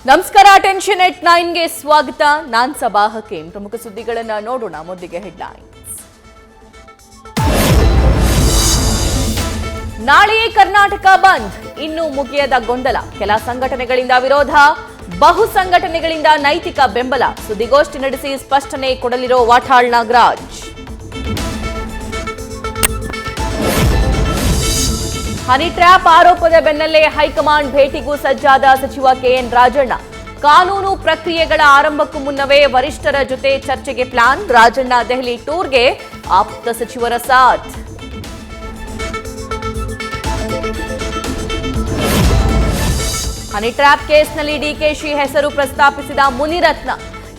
ನಮಸ್ಕಾರ. ಟೆನ್ಷನ್ ಎಟ್ 9ಗೆ ಸ್ವಾಗತ. ನಾನ್ ಸಬಾ ಹಕೀಂ. ಪ್ರಮುಖ ಸುದ್ದಿಗಳನ್ನು ನೋಡೋಣ. ಮೊದಲಿಗೆ ಹೆಡ್ಲೈನ್ಸ್. ನಾಳೆಯೇ ಕರ್ನಾಟಕ ಬಂದ್, ಇನ್ನೂ ಮುಗಿಯದ ಗೊಂದಲ. ಕೆಲ ಸಂಘಟನೆಗಳಿಂದ ವಿರೋಧ, ಬಹು ಸಂಘಟನೆಗಳಿಂದ ನೈತಿಕ ಬೆಂಬಲ. ಸುದ್ದಿಗೋಷ್ಠಿ ನಡೆಸಿ ಸ್ಪಷ್ಟನೆ ಕೊಡಲಿರೋ ವಾಟಾಳ್ ನಾಗರಾಜ್. ಹನಿ ಟ್ರ್ಯಾಪ್ ಆರೋಪದ ಬೆನ್ನಲ್ಲೇ ಹೈಕಮಾಂಡ್ ಭೇಟಿಗೂ ಸಜ್ಜಾದ ಸಚಿವ ಕೆಎನ್ ರಾಜಣ್ಣ. ಕಾನೂನು ಪ್ರಕ್ರಿಯೆಗಳ ಆರಂಭಕ್ಕೂ ಮುನ್ನವೇ ವರಿಷ್ಠರ ಜೊತೆ ಚರ್ಚೆಗೆ ಪ್ಲಾನ್. ರಾಜಣ್ಣ ದೆಹಲಿ ಟೂರ್ಗೆ ಆಪ್ತ ಸಚಿವರ ಸಾಥ್. ಹನಿ ಟ್ರ್ಯಾಪ್ ಕೇಸ್ನಲ್ಲಿ ಡಿಕೆಶಿ ಹೆಸರು ಪ್ರಸ್ತಾಪಿಸಿದ ಮುನಿರತ್ನ.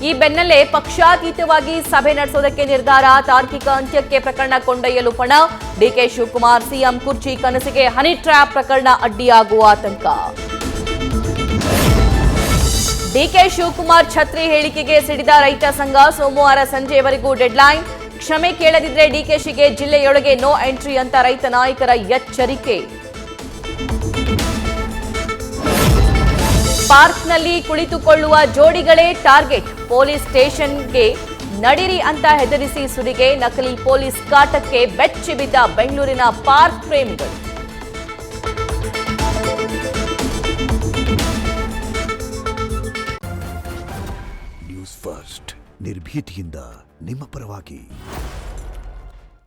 ಈ ಬೆನ್ನಲ್ಲೇ ಪಕ್ಷಾತೀತವಾಗಿ ಸಭೆ ನಡೆಸೋದಕ್ಕೆ ನಿರ್ಧಾರ. ತಾರ್ಕಿಕ ಅಂತ್ಯಕ್ಕೆ ಪ್ರಕರಣ ಕೊಂಡೊಯ್ಯಲು ಪಣ. ಡಿಕೆ ಶಿವಕುಮಾರ್ ಸಿಎಂ ಕುರ್ಚಿ ಕನಸಿಗೆ ಹನಿ ಟ್ರ್ಯಾಪ್ ಪ್ರಕರಣ ಅಡ್ಡಿಯಾಗುವ ಆತಂಕ. ಡಿಕೆ ಶಿವಕುಮಾರ್ ಛತ್ರಿ ಹೇಳಿಕೆಗೆ ಸಿಡಿದ ರೈತ ಸಂಘ. ಸೋಮವಾರ ಸಂಜೆಯವರೆಗೂ ಡೆಡ್ಲೈನ್. ಕ್ಷಮೆ ಕೇಳದಿದ್ರೆ ಡಿಕೆಶಿಗೆ ಜಿಲ್ಲೆಯೊಳಗೆ ನೋ ಎಂಟ್ರಿ ಅಂತ ರೈತ ನಾಯಕರ ಎಚ್ಚರಿಕೆ. ಪಾರ್ಕ್ನಲ್ಲಿ ಕುಳಿತುಕೊಳ್ಳುವ ಜೋಡಿಗಳೇ ಟಾರ್ಗೆಟ್. ಪೊಲೀಸ್ ಸ್ಟೇಷನ್ಗೆ ನಡಿರಿ ಅಂತ ಹೆದರಿಸಿ ಸುಲಿಗೆ. ನಕಲಿ ಪೊಲೀಸ್ ಕಾಟಕ್ಕೆ ಬೆಚ್ಚಿ ಬಿದ್ದ ಬೆಂಗಳೂರಿನ ಪಾರ್ಕ್ ಪ್ರೇಮಿಗಳು. ನ್ಯೂಸ್ ಫಸ್ಟ್, ನಿರ್ಭೀತಿಯಿಂದ ನಿಮ್ಮ ಪರವಾಗಿ.